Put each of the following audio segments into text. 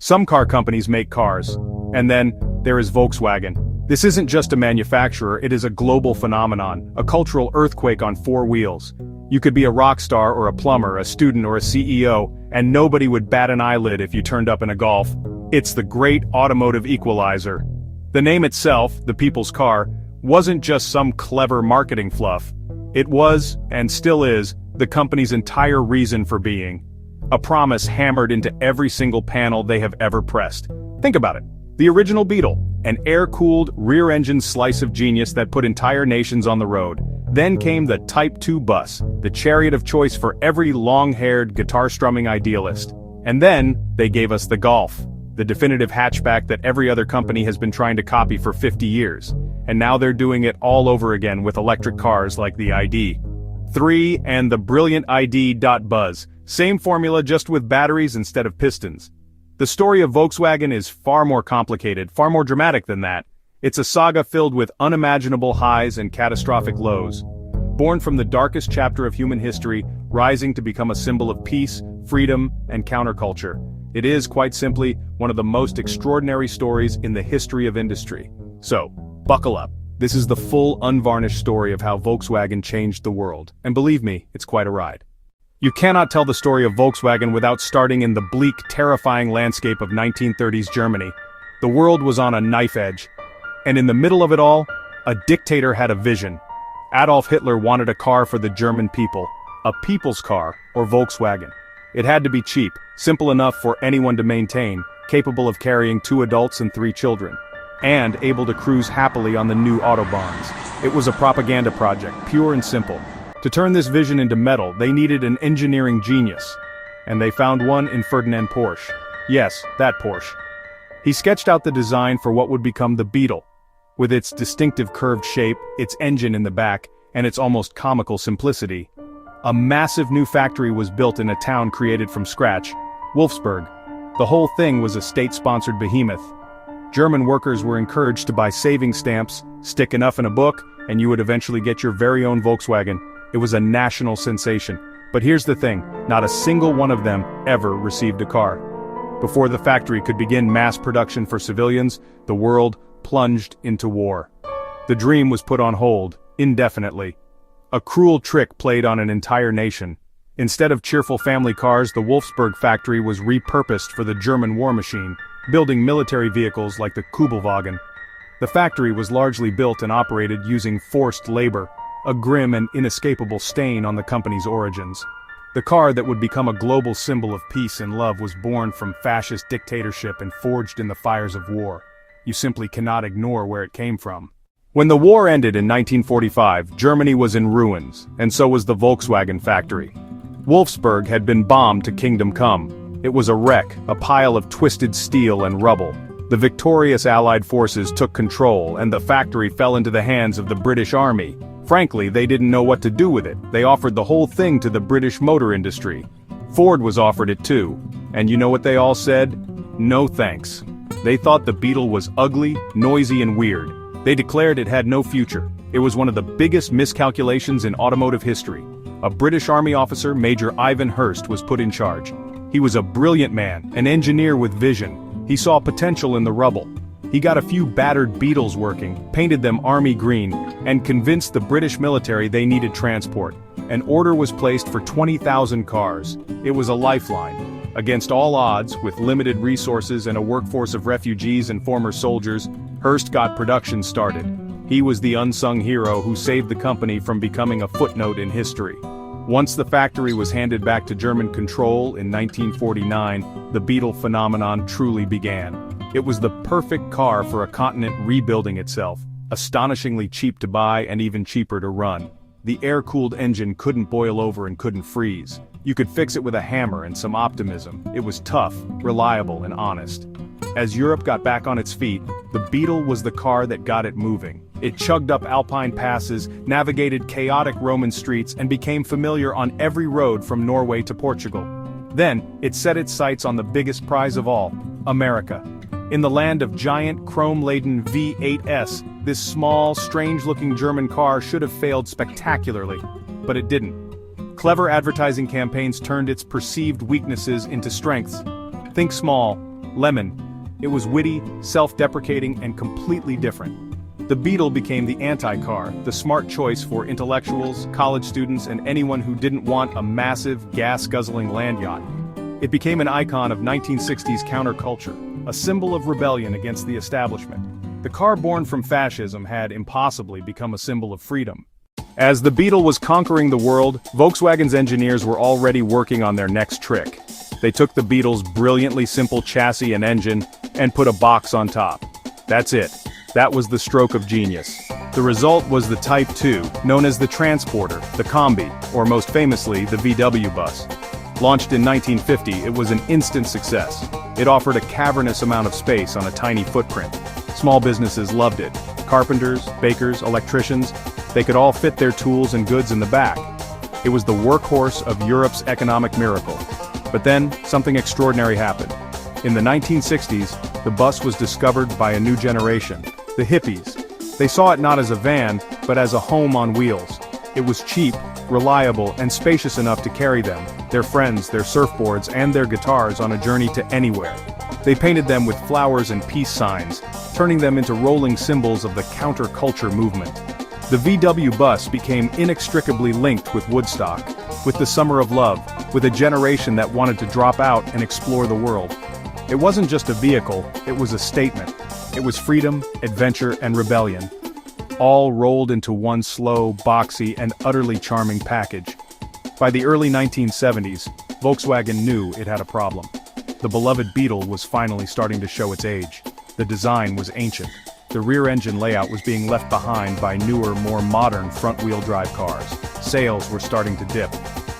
Some car companies make cars. And then, there is Volkswagen. This isn't just a manufacturer, it is a global phenomenon, a cultural earthquake on four wheels. You could be a rock star or a plumber, a student or a CEO, and nobody would bat an eyelid if you turned up in a Golf. It's the great automotive equalizer. The name itself, the people's car, wasn't just some clever marketing fluff. It was, and still is, the company's entire reason for being. A promise hammered into every single panel they have ever pressed. Think about it. The original Beetle, an air-cooled, rear-engine slice of genius that put entire nations on the road. Then came the Type 2 bus, the chariot of choice for every long-haired, guitar-strumming idealist. And then, they gave us the Golf, the definitive hatchback that every other company has been trying to copy for 50 years. And now they're doing it all over again with electric cars like the ID.3 and the brilliant ID.Buzz. Same formula, just with batteries instead of pistons. The story of Volkswagen is far more complicated, far more dramatic than that. It's a saga filled with unimaginable highs and catastrophic lows. Born from the darkest chapter of human history, rising to become a symbol of peace, freedom, and counterculture. It is, quite simply, one of the most extraordinary stories in the history of industry. So, buckle up. This is the full, unvarnished story of how Volkswagen changed the world. And believe me, it's quite a ride. You cannot tell the story of Volkswagen without starting in the bleak, terrifying landscape of 1930s Germany. The world was on a knife edge. And in the middle of it all, a dictator had a vision. Adolf Hitler wanted a car for the German people. A people's car, or Volkswagen. It had to be cheap, simple enough for anyone to maintain, capable of carrying 2 adults and 3 children. And able to cruise happily on the new autobahns. It was a propaganda project, pure and simple. To turn this vision into metal, they needed an engineering genius. And they found one in Ferdinand Porsche. Yes, that Porsche. He sketched out the design for what would become the Beetle. With its distinctive curved shape, its engine in the back, and its almost comical simplicity. A massive new factory was built in a town created from scratch, Wolfsburg. The whole thing was a state-sponsored behemoth. German workers were encouraged to buy saving stamps, stick enough in a book, and you would eventually get your very own Volkswagen. It was a national sensation. But here's the thing, not a single one of them ever received a car. Before the factory could begin mass production for civilians, the world plunged into war. The dream was put on hold, indefinitely. A cruel trick played on an entire nation. Instead of cheerful family cars, the Wolfsburg factory was repurposed for the German war machine, building military vehicles like the Kubelwagen. The factory was largely built and operated using forced labor, a grim and inescapable stain on the company's origins. The car that would become a global symbol of peace and love was born from fascist dictatorship and forged in the fires of war. You simply cannot ignore where it came from. When the war ended in 1945, Germany was in ruins, and so was the Volkswagen factory. Wolfsburg had been bombed to kingdom come. It was a wreck, a pile of twisted steel and rubble. The victorious Allied forces took control, and the factory fell into the hands of the British Army. Frankly, they didn't know what to do with it. They offered the whole thing to the British motor industry. Ford was offered it too. And you know what they all said? No thanks. They thought the Beetle was ugly, noisy and weird. They declared it had no future. It was one of the biggest miscalculations in automotive history. A British Army officer, Major Ivan Hurst, was put in charge. He was a brilliant man, an engineer with vision. He saw potential in the rubble. He got a few battered Beetles working, painted them army green, and convinced the British military they needed transport. An order was placed for 20,000 cars. It was a lifeline. Against all odds, with limited resources and a workforce of refugees and former soldiers, Hearst got production started. He was the unsung hero who saved the company from becoming a footnote in history. Once the factory was handed back to German control in 1949, the Beetle phenomenon truly began. It was the perfect car for a continent rebuilding itself, astonishingly cheap to buy and even cheaper to run. The air-cooled engine couldn't boil over and couldn't freeze. You could fix it with a hammer and some optimism. It was tough, reliable, and honest. As Europe got back on its feet, the Beetle was the car that got it moving. It chugged up alpine passes, navigated chaotic Roman streets, and became familiar on every road from Norway to Portugal. Then, it set its sights on the biggest prize of all, America. In the land of giant, chrome-laden V8s, this small, strange-looking German car should have failed spectacularly. But it didn't. Clever advertising campaigns turned its perceived weaknesses into strengths. Think small, Lemon. It was witty, self-deprecating, and completely different. The Beetle became the anti-car, the smart choice for intellectuals, college students, and anyone who didn't want a massive, gas-guzzling land yacht. It became an icon of 1960s counterculture, a symbol of rebellion against the establishment. The car born from fascism had impossibly become a symbol of freedom. As the Beetle was conquering the world, Volkswagen's engineers were already working on their next trick. They took the Beetle's brilliantly simple chassis and engine, and put a box on top. That's it. That was the stroke of genius. The result was the Type 2, known as the Transporter, the Combi, or most famously, the VW Bus. Launched in 1950, it was an instant success. It offered a cavernous amount of space on a tiny footprint. Small businesses loved it. Carpenters, bakers, electricians, they could all fit their tools and goods in the back. It was the workhorse of Europe's economic miracle. But then, something extraordinary happened. In the 1960s, the bus was discovered by a new generation, the hippies. They saw it not as a van, but as a home on wheels. It was cheap, reliable, and spacious enough to carry them, their friends, their surfboards, and their guitars on a journey to anywhere. They painted them with flowers and peace signs, turning them into rolling symbols of the counterculture movement. The VW bus became inextricably linked with Woodstock, with the Summer of Love, with a generation that wanted to drop out and explore the world. It wasn't just a vehicle, it was a statement. It was freedom, adventure, and rebellion, all rolled into one slow, boxy, and utterly charming package. By the early 1970s, Volkswagen knew it had a problem. The beloved Beetle was finally starting to show its age. The design was ancient. The rear engine layout was being left behind by newer, more modern front-wheel drive cars. Sales were starting to dip.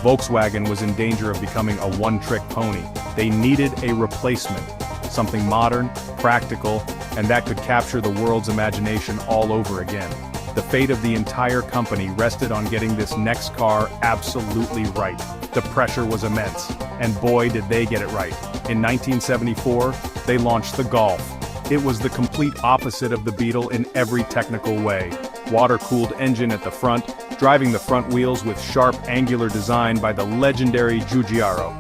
Volkswagen was in danger of becoming a one-trick pony. They needed a replacement, something modern, practical, and that could capture the world's imagination all over again. The fate of the entire company rested on getting this next car absolutely right. The pressure was immense, and boy did they get it right. In 1974, they launched the Golf. It was the complete opposite of the Beetle in every technical way. Water-cooled engine at the front, driving the front wheels with sharp angular design by the legendary Giugiaro.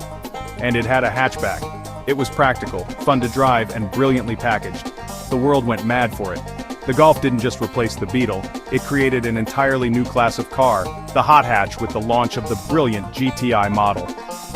And it had a hatchback. It was practical, fun to drive, and brilliantly packaged. The world went mad for it. The Golf didn't just replace the Beetle, it created an entirely new class of car, the hot hatch, with the launch of the brilliant GTI model.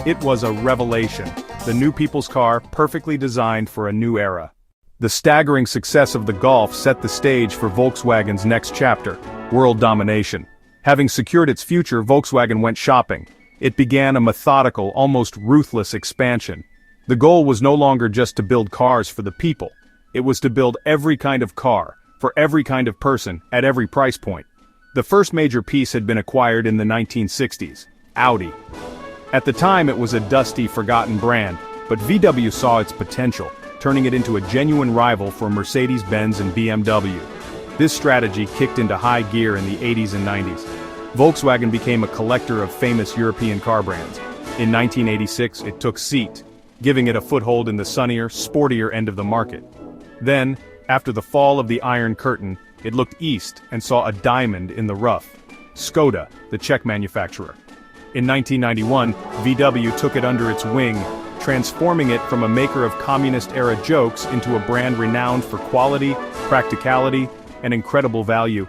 It was a revelation, the new people's car perfectly designed for a new era. The staggering success of the Golf set the stage for Volkswagen's next chapter, world domination. Having secured its future, Volkswagen went shopping. It began a methodical, almost ruthless expansion. The goal was no longer just to build cars for the people. It was to build every kind of car, for every kind of person, at every price point. The first major piece had been acquired in the 1960s, Audi. At the time it was a dusty, forgotten brand, but VW saw its potential, turning it into a genuine rival for Mercedes-Benz and BMW. This strategy kicked into high gear in the 80s and 90s. Volkswagen became a collector of famous European car brands. In 1986, it took seat, giving it a foothold in the sunnier, sportier end of the market. Then, after the fall of the Iron Curtain, it looked east and saw a diamond in the rough. Skoda, the Czech manufacturer. In 1991, VW took it under its wing, transforming it from a maker of communist-era jokes into a brand renowned for quality, practicality, and incredible value.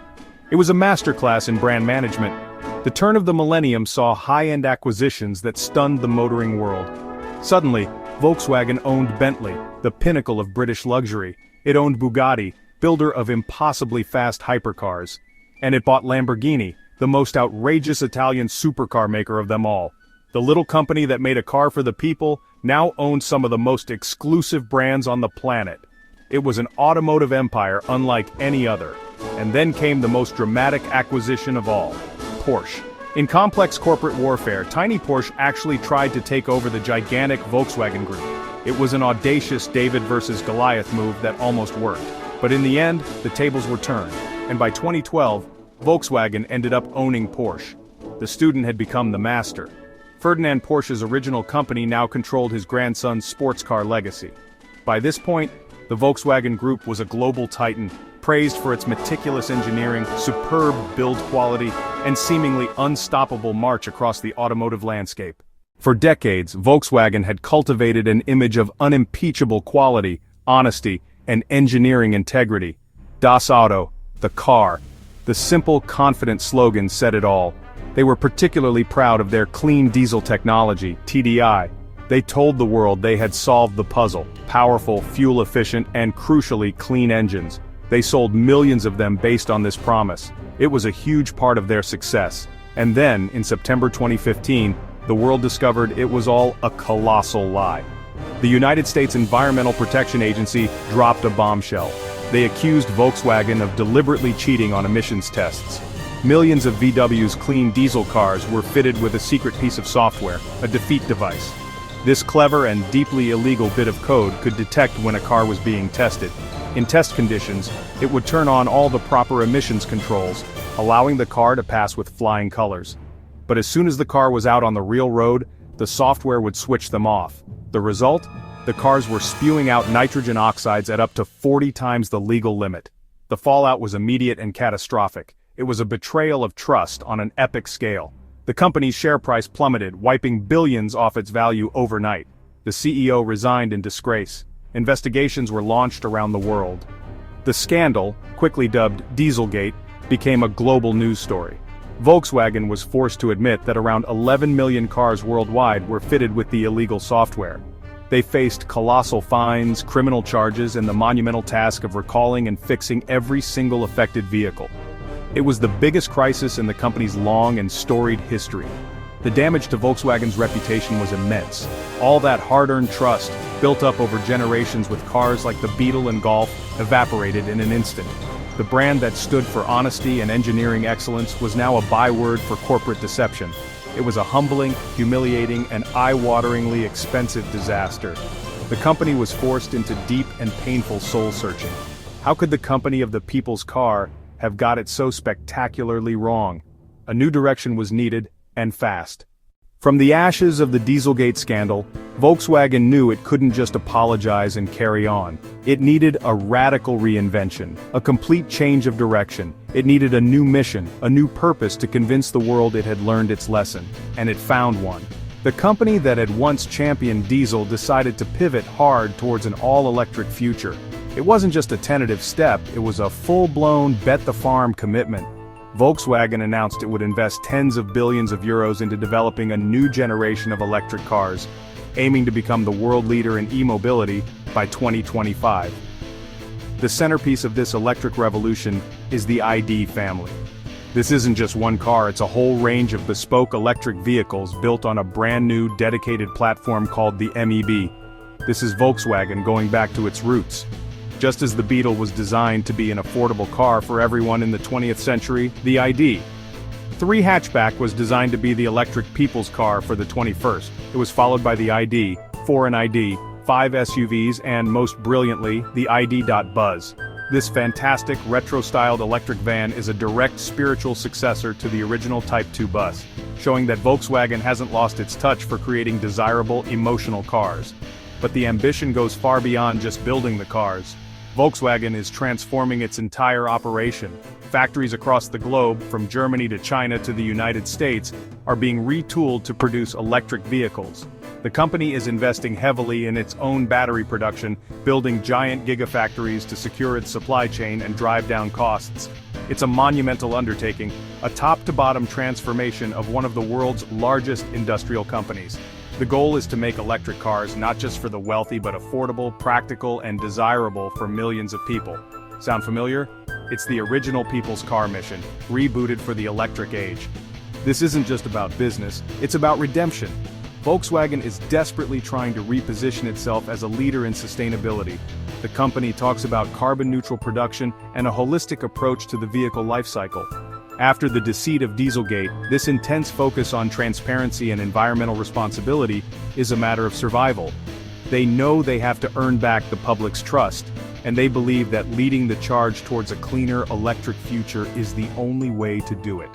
It was a masterclass in brand management. The turn of the millennium saw high-end acquisitions that stunned the motoring world. Suddenly, Volkswagen owned Bentley, the pinnacle of British luxury. It owned Bugatti, builder of impossibly fast hypercars. And it bought Lamborghini, the most outrageous Italian supercar maker of them all. The little company that made a car for the people now owned some of the most exclusive brands on the planet. It was an automotive empire unlike any other. And then came the most dramatic acquisition of all, Porsche. In complex corporate warfare, tiny Porsche actually tried to take over the gigantic Volkswagen Group. It was an audacious David versus Goliath move that almost worked. But in the end, the tables were turned, and by 2012, Volkswagen ended up owning Porsche. The student had become the master. Ferdinand Porsche's original company now controlled his grandson's sports car legacy. By this point, the Volkswagen Group was a global titan, praised for its meticulous engineering, superb build quality, and seemingly unstoppable march across the automotive landscape. For decades, Volkswagen had cultivated an image of unimpeachable quality, honesty, and engineering integrity. Das Auto, the car. The simple, confident slogan said it all. They were particularly proud of their clean diesel technology, TDI. They told the world they had solved the puzzle: powerful, fuel-efficient, and crucially clean engines. They sold millions of them based on this promise. It was a huge part of their success. And then, in September 2015, the world discovered it was all a colossal lie. The United States Environmental Protection Agency dropped a bombshell. They accused Volkswagen of deliberately cheating on emissions tests. Millions of VW's clean diesel cars were fitted with a secret piece of software, a defeat device. This clever and deeply illegal bit of code could detect when a car was being tested. In test conditions, it would turn on all the proper emissions controls, allowing the car to pass with flying colors. But as soon as the car was out on the real road, the software would switch them off. The result? The cars were spewing out nitrogen oxides at up to 40 times the legal limit. The fallout was immediate and catastrophic. It was a betrayal of trust on an epic scale. The company's share price plummeted, wiping billions off its value overnight. The CEO resigned in disgrace. Investigations were launched around the world. The scandal, quickly dubbed Dieselgate, became a global news story. Volkswagen was forced to admit that around 11 million cars worldwide were fitted with the illegal software. They faced colossal fines, criminal charges, and the monumental task of recalling and fixing every single affected vehicle. It was the biggest crisis in the company's long and storied history. The damage to Volkswagen's reputation was immense. All that hard-earned trust, built up over generations with cars like the Beetle and Golf, evaporated in an instant. The brand that stood for honesty and engineering excellence was now a byword for corporate deception. It was a humbling, humiliating, and eye-wateringly expensive disaster. The company was forced into deep and painful soul-searching. How could the company of the people's car have got it so spectacularly wrong? A new direction was needed, and fast. From the ashes of the Dieselgate scandal, Volkswagen knew it couldn't just apologize and carry on. It needed a radical reinvention, a complete change of direction. It needed a new mission, a new purpose to convince the world it had learned its lesson. And it found one. The company that had once championed diesel decided to pivot hard towards an all-electric future. It wasn't just a tentative step, it was a full-blown bet-the-farm commitment. Volkswagen announced it would invest tens of billions of euros into developing a new generation of electric cars, aiming to become the world leader in e-mobility by 2025. The centerpiece of this electric revolution is the ID family. This isn't just one car, it's a whole range of bespoke electric vehicles built on a brand new dedicated platform called the MEB. This is Volkswagen going back to its roots. Just as the Beetle was designed to be an affordable car for everyone in the 20th century, the ID. 3 hatchback was designed to be the electric people's car for the 21st. It was followed by the ID, 4 and ID, 5 SUVs, and most brilliantly, the ID.Buzz. This fantastic, retro-styled electric van is a direct spiritual successor to the original Type 2 bus, showing that Volkswagen hasn't lost its touch for creating desirable, emotional cars. But the ambition goes far beyond just building the cars. Volkswagen is transforming its entire operation. Factories across the globe, from Germany to China to the United States, are being retooled to produce electric vehicles. The company is investing heavily in its own battery production, building giant gigafactories to secure its supply chain and drive down costs. It's a monumental undertaking, a top-to-bottom transformation of one of the world's largest industrial companies. The goal is to make electric cars not just for the wealthy but affordable, practical, and desirable for millions of people. Sound familiar? It's the original people's car mission, rebooted for the electric age. This isn't just about business, it's about redemption. Volkswagen is desperately trying to reposition itself as a leader in sustainability. The company talks about carbon-neutral production and a holistic approach to the vehicle lifecycle. After the deceit of Dieselgate, this intense focus on transparency and environmental responsibility is a matter of survival. They know they have to earn back the public's trust, and they believe that leading the charge towards a cleaner electric future is the only way to do it.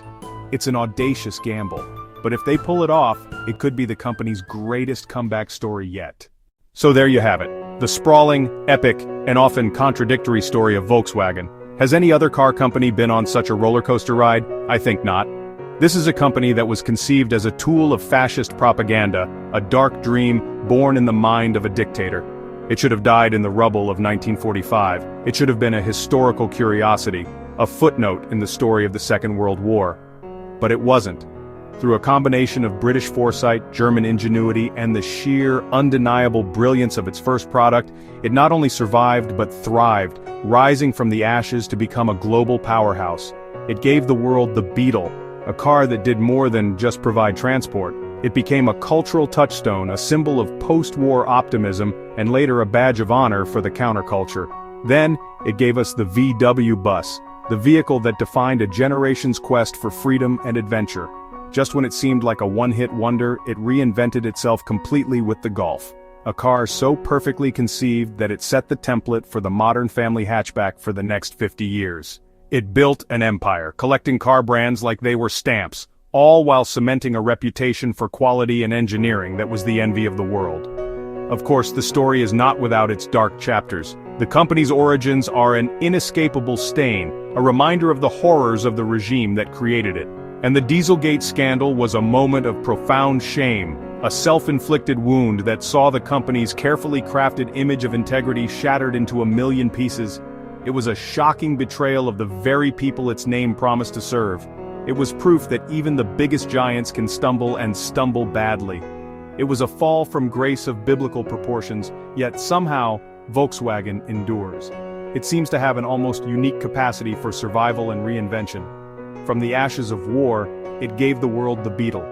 It's an audacious gamble, but if they pull it off, it could be the company's greatest comeback story yet. So there you have it, the sprawling, epic, and often contradictory story of Volkswagen. Has any other car company been on such a roller coaster ride? I think not. This is a company that was conceived as a tool of fascist propaganda, a dark dream born in the mind of a dictator. It should have died in the rubble of 1945. It should have been a historical curiosity, a footnote in the story of the Second World War. But it wasn't. Through a combination of British foresight, German ingenuity, and the sheer, undeniable brilliance of its first product, it not only survived but thrived, rising from the ashes to become a global powerhouse. It gave the world the Beetle, a car that did more than just provide transport. It became a cultural touchstone, a symbol of post-war optimism, and later a badge of honor for the counterculture. Then, it gave us the VW bus, the vehicle that defined a generation's quest for freedom and adventure. Just when it seemed like a one-hit wonder, it reinvented itself completely with the Golf. A car so perfectly conceived that it set the template for the modern family hatchback for the next 50 years. It built an empire, collecting car brands like they were stamps, all while cementing a reputation for quality and engineering that was the envy of the world. Of course, the story is not without its dark chapters. The company's origins are an inescapable stain, a reminder of the horrors of the regime that created it. And the Dieselgate scandal was a moment of profound shame, a self-inflicted wound that saw the company's carefully crafted image of integrity shattered into a million pieces. It was a shocking betrayal of the very people its name promised to serve. It was proof that even the biggest giants can stumble and stumble badly. It was a fall from grace of biblical proportions, yet somehow, Volkswagen endures. It seems to have an almost unique capacity for survival and reinvention. From the ashes of war, it gave the world the Beetle.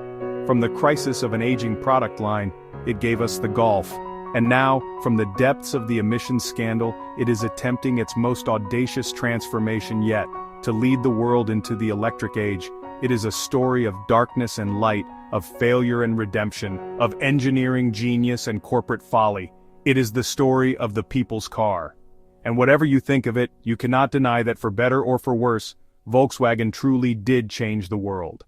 From the crisis of an aging product line, it gave us the Golf. And now, from the depths of the emissions scandal, it is attempting its most audacious transformation yet, to lead the world into the electric age. It is a story of darkness and light, of failure and redemption, of engineering genius and corporate folly. It is the story of the people's car. And whatever you think of it, you cannot deny that for better or for worse, Volkswagen truly did change the world.